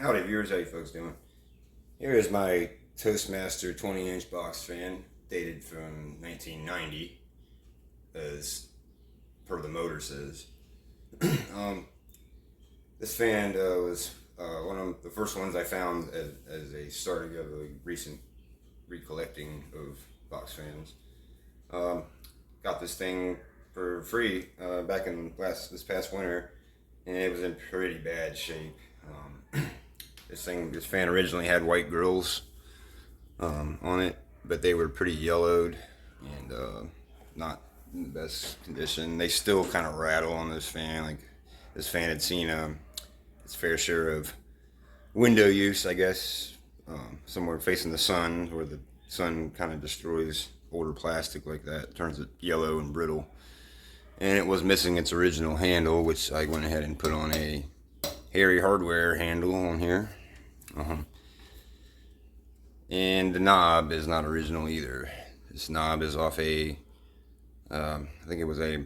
Howdy viewers, how you folks doing? Here is my Toastmaster 20-inch box fan, dated from 1990, as per the motor says. This fan was one of the first ones I found as a starting of a recent recollecting of box fans. Got this thing for free back in this past winter, and it was in pretty bad shape. This fan originally had white grills on it, but they were pretty yellowed and not in the best condition. They still kind of rattle on this fan. Like, this fan had seen its fair share of window use, I guess, somewhere facing the sun, where the sun kind of destroys older plastic like that, turns it yellow and brittle. And it was missing its original handle, which I went ahead and put on a Harry Hardware handle on here. And the knob is not original either. This knob is off I think it was a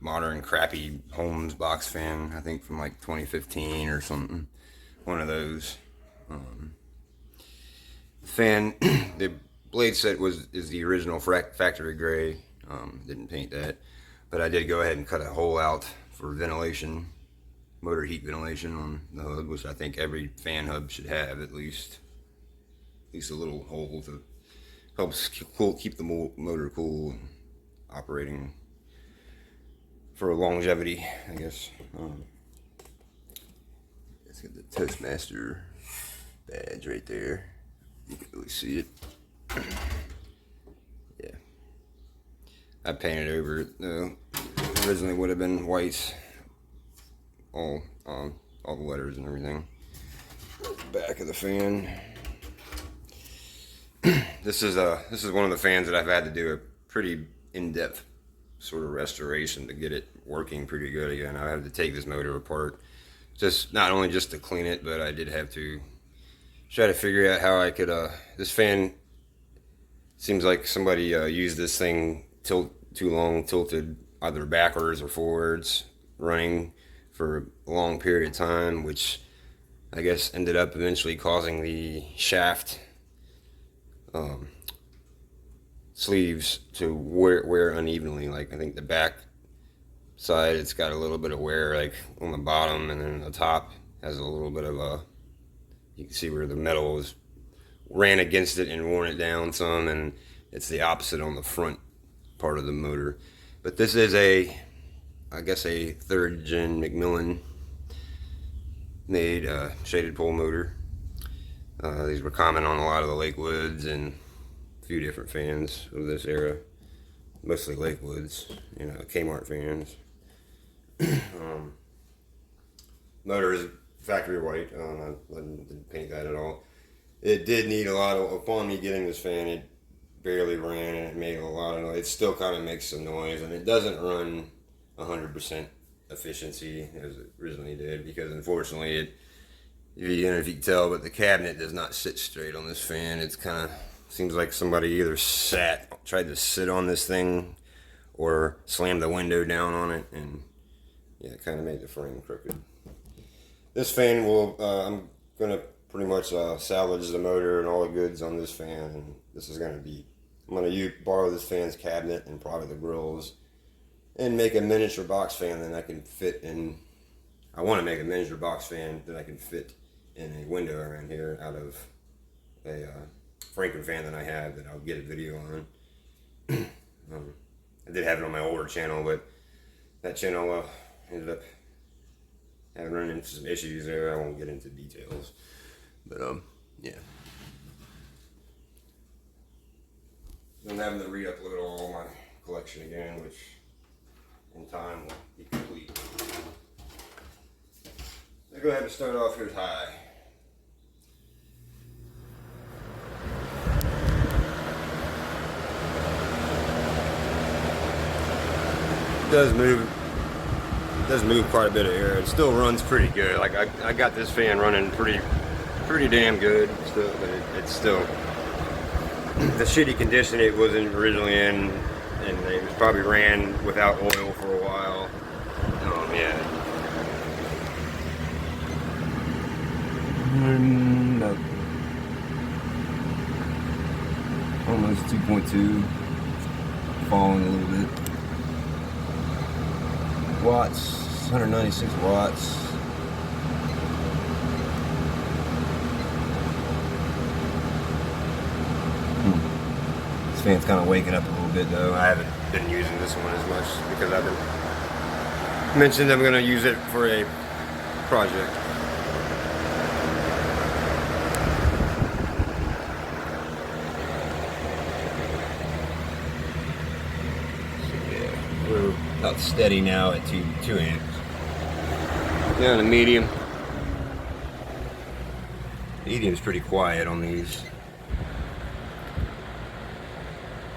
modern crappy Holmes box fan, I think from like 2015 or something. One of those. Fan, the blade set is the original factory gray. Didn't paint that, but I did go ahead and cut a hole out for ventilation. Motor heat ventilation on the hub, which I think every fan hub should have at least a little hole to help keep the motor cool and operating for longevity, I guess. Let's get the Toastmaster badge right there. You can really see it. Yeah, I painted over it though. Originally would have been white. All the letters and everything. Back of the fan. This is one of the fans that I've had to do a pretty in-depth sort of restoration to get it working pretty good again. I had to take this motor apart, not only just to clean it, but I did have to try to figure out how I could. This fan seems like somebody used this thing too long, tilted either backwards or forwards, running for a long period of time, which I guess ended up eventually causing the shaft sleeves to wear unevenly. Like, I think the back side, it's got a little bit of wear, like on the bottom, and then the top has a little bit of you can see where the metal ran against it and worn it down some, and it's the opposite on the front part of the motor. But this is I guess a 3rd gen Macmillan made shaded pole motor. These were common on a lot of the Lakewoods and a few different fans of this era. Mostly Lakewoods, Kmart fans. Motor is factory white. I didn't paint that at all. It did need a lot of, upon me getting this fan, it barely ran and it made a lot of noise. It still kind of makes some noise, and it doesn't run 100% efficiency as it originally did, because unfortunately if you can tell, but the cabinet does not sit straight on this fan. It's kind of seems like somebody either tried to sit on this thing or slammed the window down on it, and yeah, it kind of made the frame crooked. This fan I'm gonna pretty much salvage the motor and all the goods on this fan, and I'm gonna borrow this fan's cabinet and probably the grills, and make a miniature box fan that I can fit in. I want to make a miniature box fan that I can fit in a window around here out of a Franken fan that I have that I'll get a video on. I did have it on my older channel, but that channel ended up run into some issues there. I won't get into details, but yeah. I'm having to re-upload all my collection again, which in time will be complete. Let's go ahead and start off here high. It does move quite a bit of air. It still runs pretty good. Like, I got this fan running pretty damn good still, but it's still the shitty condition it wasn't originally in, and it was probably ran without oil for a while. Yeah. About almost 2.2, falling a little bit. Watts, 196 watts. This fan's kind of waking up a little bit though. I haven't been using this one as much because I've been mentioned I'm going to use it for a project. We're about steady now at 2 amps. Down to medium. Medium's pretty quiet on these.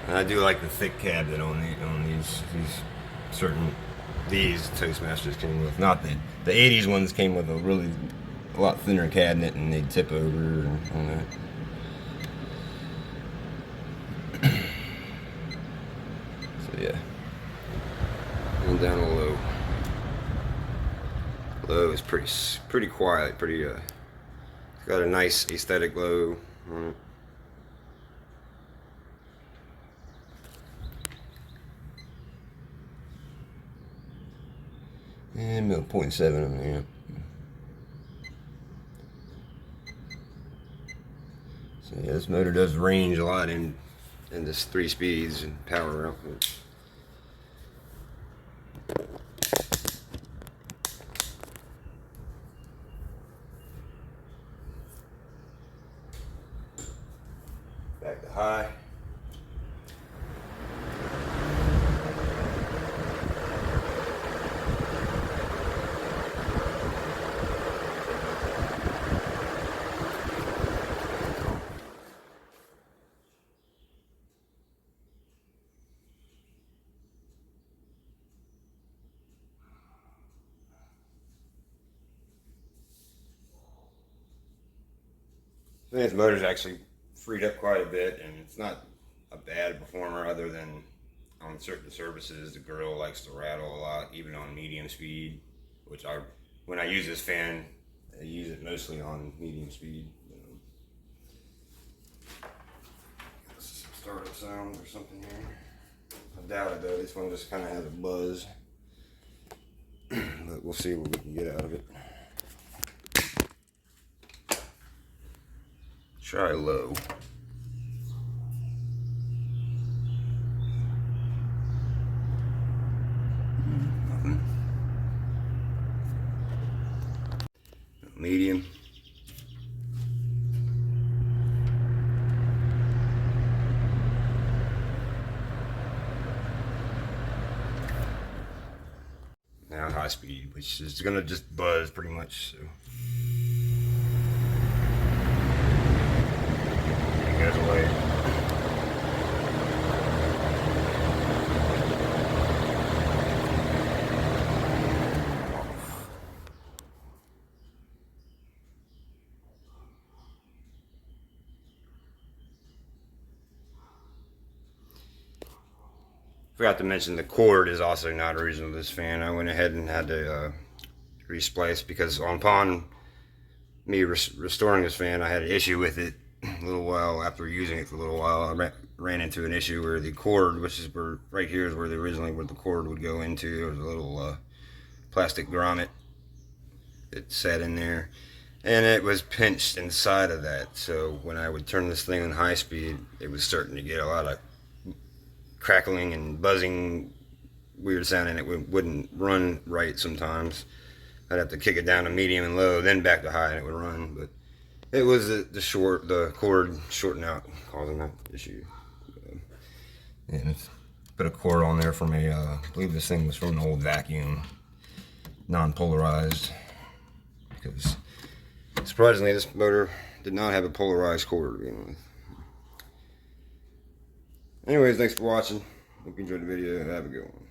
And I do like the thick cabinet on these Toastmasters came with. Not the 80s ones came with a lot thinner cabinet and they'd tip over on that. So yeah. And down a low. Low is pretty quiet, it's got a nice aesthetic low on it. And about 0.7 on there. So yeah, this motor does range a lot in this 3 speeds and power output. Back to high. I think this motor's actually freed up quite a bit, and it's not a bad performer other than on certain surfaces. The grill likes to rattle a lot, even on medium speed, which when I use this fan, I use it mostly on medium speed. Startup sound or something here. I doubt it though, this one just kind of has a buzz. But we'll see what we can get out of it. Try low. Nothing. Medium. Now high speed, which is gonna just buzz pretty much. So. Goes away. Forgot to mention the cord is also not original to this fan. I went ahead and had to resplice because upon me restoring this fan, I had an issue with it. A little while after using it for a little while, I ran into an issue where the cord, which is right here is where the cord would go into. There was a little plastic grommet that sat in there, and it was pinched inside of that. So when I would turn this thing on high speed, it was starting to get a lot of crackling and buzzing, weird sound, and it wouldn't run right sometimes. I'd have to kick it down to medium and low, then back to high, and it would run. But it was the cord shorting out, causing that issue. And put a cord on there from I believe this thing was from an old vacuum, non-polarized. Because surprisingly, this motor did not have a polarized cord to begin with. Anyways, thanks for watching. Hope you enjoyed the video. Have a good one.